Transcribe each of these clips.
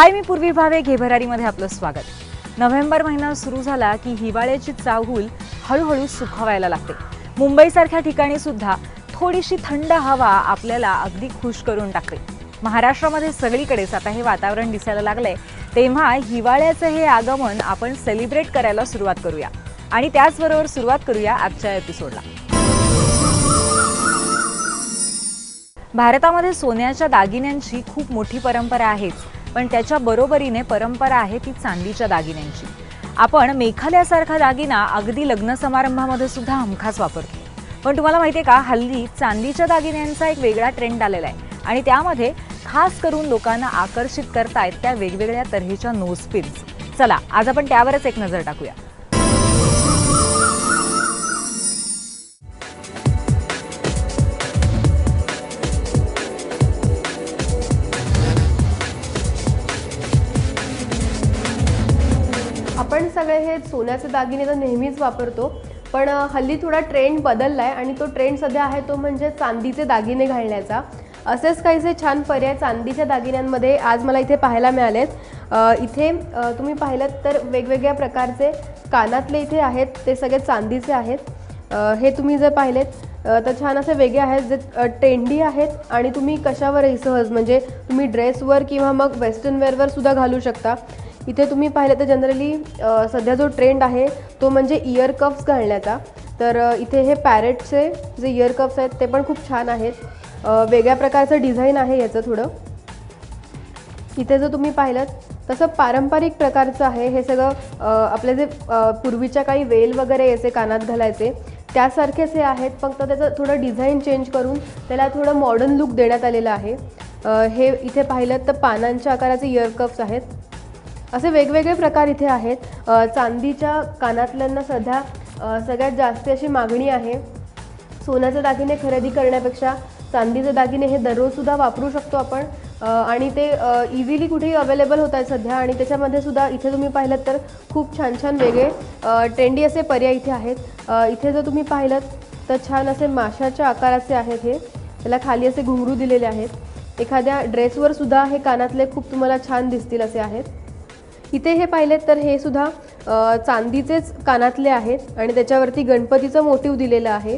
हाय, मी पूर्वी भावे घेभरारीमध्ये आपलं स्वागत। नोव्हेंबर महिना सुरू झाला की हिवाळ्याची चाहूल हळूहळू सुखावायला लागते। मुंबईसारख्या ठिकाणी सुद्धा थोडीशी थंड हवा आपल्याला अगदी खुश करून टाकते। महाराष्ट्रामध्ये सगळीकडेच आता हे वातावरण दिसायला लागलंय, तेव्हा हिवाळ्याचं हे आगमन आपण सेलिब्रेट करायला सुरुवात करूया आणि त्याचबरोबर सुरुवात करूया आजच्या एपिसोडला। भारतामध्ये सोन्याच्या दागिन्यांची खूप मोठी परंपरा आहे, पण त्याच्या बरोबरीने परंपरा आहे ती चांदीच्या दागिन्यांची। आपण मेखाल्यासारखा दागिना अगदी लग्न समारंभामध्ये सुद्धा हमखास वापरतो। पण तुम्हाला माहिती आहे का, हल्ली चांदीच्या दागिन्यांचा एक वेगळा ट्रेंड आलेला आहे आणि त्यामध्ये खास करून लोकांना आकर्षित करतायत त्या वेगवेगळ्या तऱ्हेच्या नोज पिन्स। चला आज आपण त्यावरच एक नजर टाकूया। आपण सगळे हे सोन्याचे दागिने तर नेहमीच वापरतो, पण हल्ली थोडा ट्रेंड बदललाय आणि तो ट्रेंड सध्या आहे तो म्हणजे चांदीचे दागिने घालण्याचा। असेच काहीसे छान पर्याय चांदीच्या दागिन्यांमध्ये आज मला इथे पाहायला मिळालेत। इथे तुम्ही पाहिलं तर वेगवेगळ्या प्रकारचे कानातले इथे आहेत, ते सगळे चांदीचे आहेत। हे तुम्ही जर पाहिलेत तर छान असे वेगळे आहेत, जे ट्रेंडी आहेत आणि तुम्ही कशावरही सहज म्हणजे तुम्ही ड्रेसवर किंवा मग वेस्टर्न वेअरवर सुद्धा घालू शकता। इथे तुम्ही पाहिलं तर जनरली सध्या जो ट्रेंड आहे तो म्हणजे इयर कप्स घालण्याचा। तर इथे हे पॅरेटचे जे इयर कप्स आहेत ते पण खूप छान आहेत। वेगळ्या प्रकारचं डिझाईन आहे याचं थोडं। इथे जर तुम्ही पाहिलं तसं पारंपरिक प्रकारचं आहे हे सगळं। आपले जे पूर्वीच्या काही वेल वगैरे याचे कानात घालायचे त्यासारखेच हे आहेत, फक्त त्याचं थोडं डिझाईन चेंज करून त्याला थोडं मॉडर्न लुक देण्यात आलेलं आहे। हे इथे पाहिलं तर पानांच्या आकाराचे इयर कप्स आहेत। असे वेगवेगळे प्रकार इथे आहेत। चांदीच्या कानातल्यांना सध्या सगळ्यात जास्त अशी मागणी आहे। सोन्याचे दागिने खरेदी करण्यापेक्षा चांदीचे दागिने हे दररोजसुद्धा वापरू शकतो आपण आणि ते इझिली कुठेही अवेलेबल होत आहेत सध्या। आणि त्याच्यामध्ये सुद्धा इथे तुम्ही पाहिलं तर खूप छान छान वेगळे ट्रेंडी असे पर्याय इथे आहेत। इथे जर तुम्ही पाहिलं तर छान असे माशाच्या आकाराचे आहेत, हे त्याला खाली असे घुंगरू दिलेले आहेत। एखाद्या ड्रेसवर सुद्धा हे कानातले खूप तुम्हाला छान दिसतील असे आहेत। इथे हे पाहिलेत तर हे सुद्धा चांदीचेच कानातले आहेत आणि त्याच्यावरती गणपतीचं मोटिव्ह दिलेलं आहे।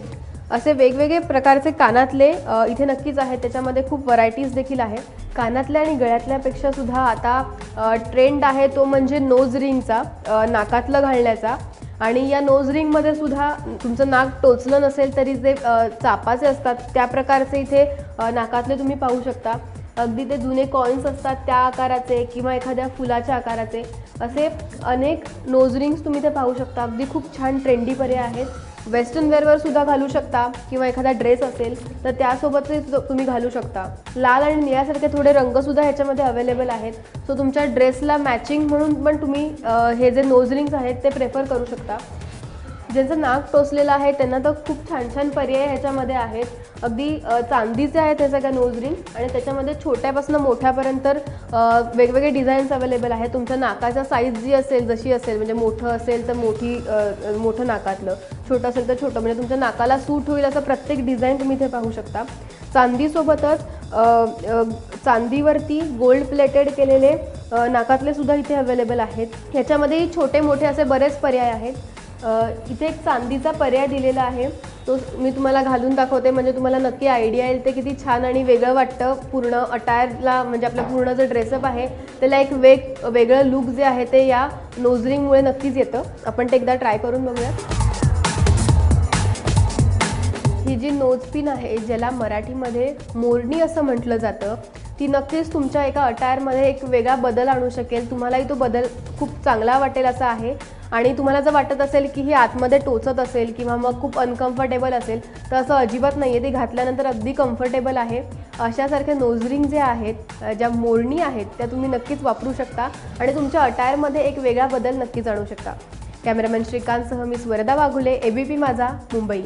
असे वेगवेगळे प्रकारचे कानातले इथे नक्कीच आहेत, त्याच्यामध्ये खूप व्हरायटीज देखील आहेत। कानातल्या आणि गळ्यातल्यापेक्षा सुद्धा आता ट्रेंड आहे तो म्हणजे नोज रिंगचा, नाकातलं घालण्याचा। आणि या नोज रिंगमध्ये सुद्धा तुमचं नाक टोचलं नसेल तरी जे चापाचे असतात त्या प्रकारचे इथे नाकातले तुम्ही पाहू शकता। अगदी ते जुने कॉइन्स असतात त्या आकाराचे किंवा एखाद्या फुलाच्या आकाराचे असे अनेक नोज रिंग्स तुम्ही ते पाहू शकता। अगदी खूप छान ट्रेंडी पर्याय आहेत। वेस्टर्न वेअरवर सुद्धा घालू शकता किंवा एखादा ड्रेस असेल तर त्यासोबतही तुम्ही घालू शकता। लाल आणि निळ्यासारखे थोडे रंगसुद्धा ह्याच्यामध्ये अवेलेबल आहेत, सो तुमच्या ड्रेसला मॅचिंग म्हणून पण तुम्ही हे जे नोज रिंग्स आहेत ते प्रेफर करू शकता। ज्यांचं नाक टोचलेलं आहे त्यांना तर खूप छान छान पर्याय ह्याच्यामध्ये आहेत। अगदी चांदीचे आहेत हे सगळ्या नोज रिंग आणि त्याच्यामध्ये छोट्यापासून मोठ्यापर्यंत वेगवेगळे डिझाईन्स अवेलेबल आहेत। तुमच्या नाकाच्या साईज जी असेल जशी असेल, म्हणजे मोठं असेल तर मोठं नाकातलं, छोटं असेल तर छोटं, म्हणजे तुमच्या नाकाला सूट होईल असं प्रत्येक डिझाईन तुम्ही इथे पाहू शकता। चांदीसोबतच चांदीवरती गोल्ड प्लेटेड केलेले नाकातले सुद्धा इथे अवेलेबल आहेत। ह्याच्यामध्येही छोटे मोठे असे बरेच पर्याय आहेत। इथे एक चांदीचा पर्याय दिलेला आहे, तो मी तुम्हाला घालून दाखवते म्हणजे तुम्हाला नक्की आयडिया येईल ते किती छान आणि वेगळं वाटतं। पूर्ण अटायरला म्हणजे आपलं पूर्ण जो ड्रेसअप आहे त्याला एक वेगळं लुक जे आहे ते या नोज रिंगमुळे नक्कीच येतं। आपण ते एकदा ट्राय करून बघूया। ही जी नोज पिन आहे ज्याला मराठीमध्ये मोरणी असं म्हटलं जातं, ती नक्कीच तुमच्या एका अटायरमध्ये एक वेगळा बदल आणू शकेल। तुम्हालाही तो बदल खूप चांगला वाटेल असा आहे। आणि तुम्हाला जर वाटत असेल की ही आतमध्ये टोचत असेल किंवा मग खूप अनकम्फर्टेबल असेल तर असं अजिबात नाही आहे, ती घातल्यानंतर अगदी कम्फर्टेबल आहे। अशासारखे नोज रिंग जे आहेत, ज्या मोरणी आहेत त्या तुम्ही नक्कीच वापरू शकता आणि तुमच्या अटायरमध्ये एक वेगळा बदल नक्कीच आणू शकता। कॅमेरामॅन श्रीकांतसह मी स्वर्धा वाघुले, ABP माझा, मुंबई।